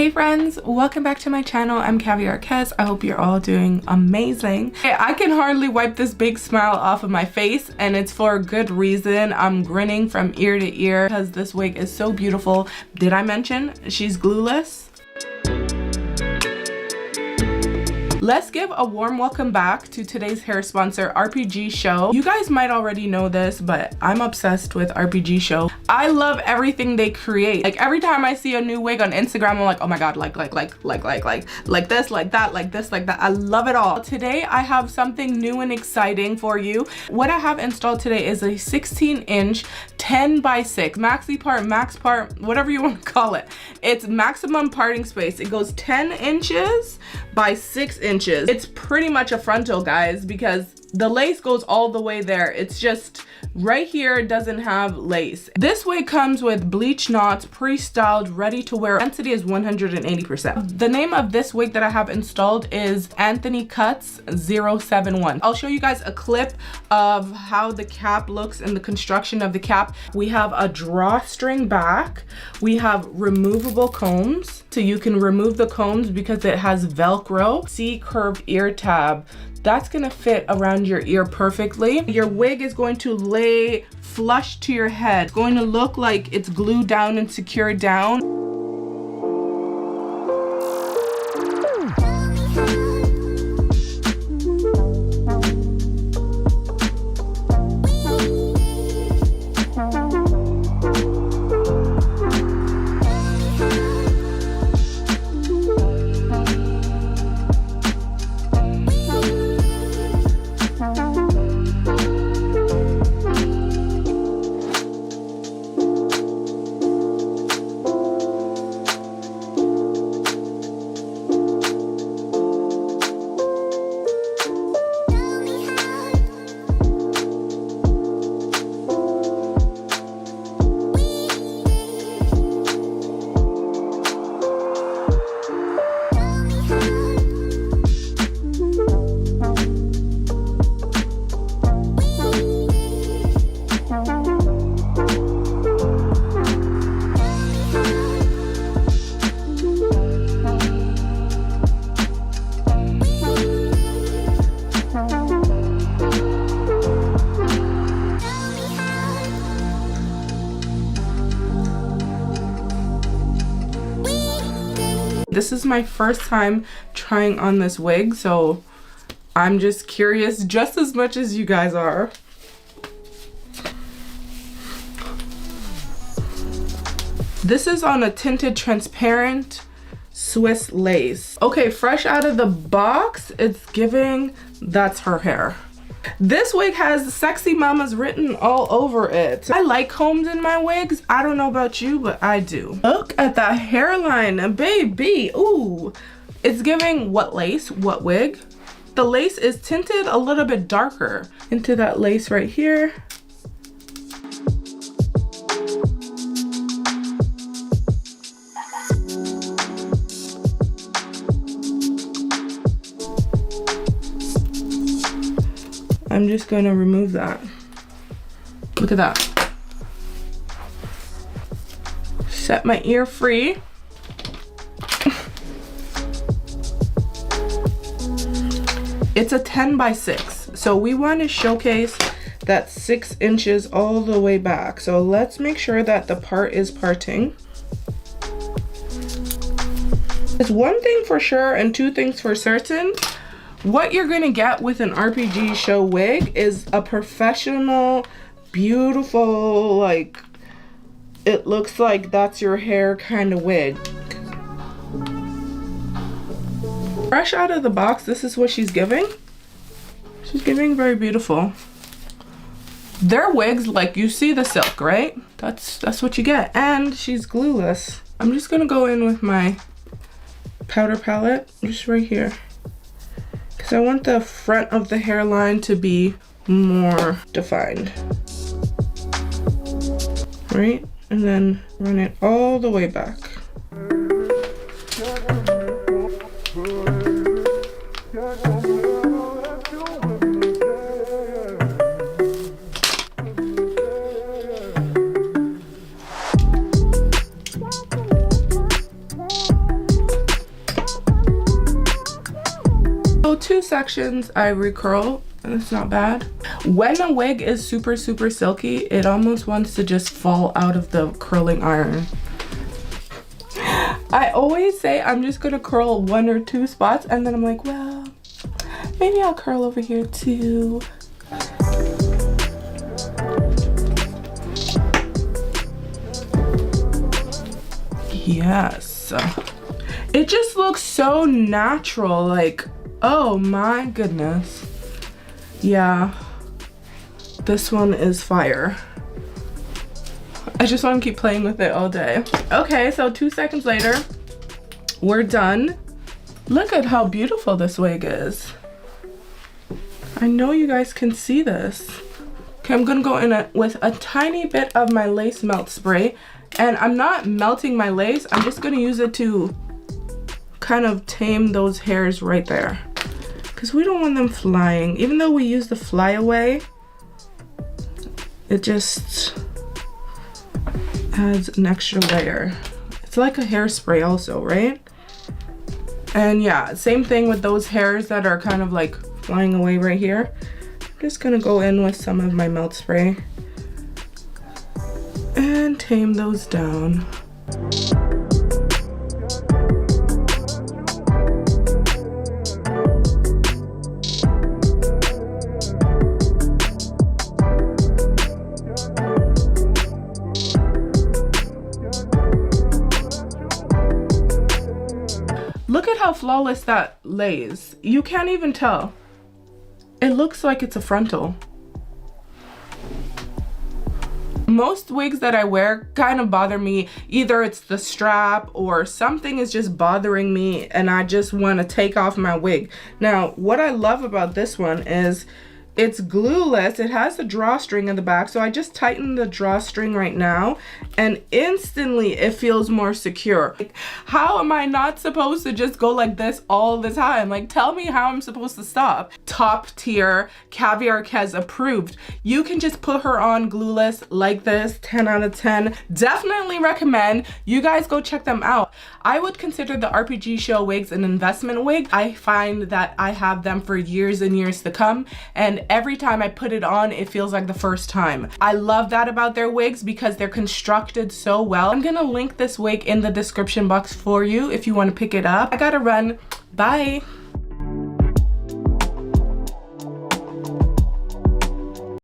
Hey friends, welcome back to my channel. I'm Caviar Kes. I hope you're all doing amazing. I can hardly wipe this big smile off of my face, and it's for a good reason. I'm grinning from ear to ear because this wig is so beautiful. Did I mention she's glueless? Let's give a warm welcome back to today's hair sponsor, RPGSHOW. You guys might already know this, but I'm obsessed with RPGSHOW. I love everything they create. Like every time I see a new wig on Instagram, I'm like, oh my god, like this, like that, like this, like that. I love it all. Today I have something new and exciting for you. What I have installed today is a 16-inch 10x6 Maxipart, whatever you want to call it. It's maximum parting space. It goes 10 inches by 6 inches. It's pretty much a frontal, guys, because the lace goes all the way there. It's just right here, it doesn't have lace. This wig comes with bleach knots, pre-styled, ready to wear. Density is 180%. The name of this wig that I have installed is Anthony Cuts 071. I'll show you guys a clip of how the cap looks and the construction of the cap. We have a drawstring back. We have removable combs, so you can remove the combs because it has Velcro. C-curved ear tab. That's gonna fit around your ear perfectly. Your wig is going to lay flush to your head. It's going to look like it's glued down and secured down. This is my first time trying on this wig, so I'm just curious just as much as you guys are. This is on a tinted transparent Swiss lace. Okay, fresh out of the box, it's giving that's her hair. This wig has Sexy Mamas written all over it. I like combs in my wigs. I don't know about you, but I do. Look at that hairline, baby. Ooh, it's giving what lace, what wig. The lace is tinted a little bit darker into that lace right here. I'm just going to remove that. Look at that. Set my ear free. It's a 10x6, so we want to showcase that 6 inches all the way back. So let's make sure that the part is parting. There's one thing for sure and two things for certain. What you're gonna get with an RPGSHOW wig is a professional, beautiful, like, it looks like that's your hair kind of wig. Fresh out of the box, this is what she's giving. She's giving very beautiful. Their wigs, like, you see the silk, right? That's what you get. And she's glueless. I'm just gonna go in with my powder palette, just right here. I want the front of the hairline to be more defined. Right? And then run it all the way back. So 2 sections I recurl, and it's not bad. When a wig is super silky, it almost wants to just fall out of the curling iron. I always say I'm just gonna curl 1 or 2 spots, and then I'm like, well, maybe I'll curl over here too. Yes. It just looks so natural, like, oh my goodness. Yeah, this one is fire. I just want to keep playing with it all day. Okay, so 2 seconds later, we're done. Look at how beautiful this wig is. I know you guys can see this. Okay, I'm gonna go in with a tiny bit of my lace melt spray, and I'm not melting my lace, I'm just gonna use it to kind of tame those hairs right there, because we don't want them flying. Even though we use the flyaway, it just adds an extra layer. It's like a hairspray also, right? And yeah, same thing with those hairs that are kind of like flying away right here. I'm just gonna go in with some of my melt spray and tame those down. Look at how flawless that lays. You can't even tell. It looks like it's a frontal. Most wigs that I wear kind of bother me. Either it's the strap or something is just bothering me and I just want to take off my wig. Now, what I love about this one is it's glueless. It has a drawstring in the back, so I just tighten the drawstring right now and instantly it feels more secure. Like, how am I not supposed to just go like this all the time? Like, tell me how I'm supposed to stop. Top tier, Caviar Kez approved. You can just put her on glueless like this, 10 out of 10. Definitely recommend you guys go check them out. I would consider the RPG Show wigs an investment wig. I find that I have them for years and years to come, and every time I put it on, it feels like the first time. I love that about their wigs because they're constructed so well. I'm gonna link this wig in the description box for you if you want to pick it up. I gotta run. Bye.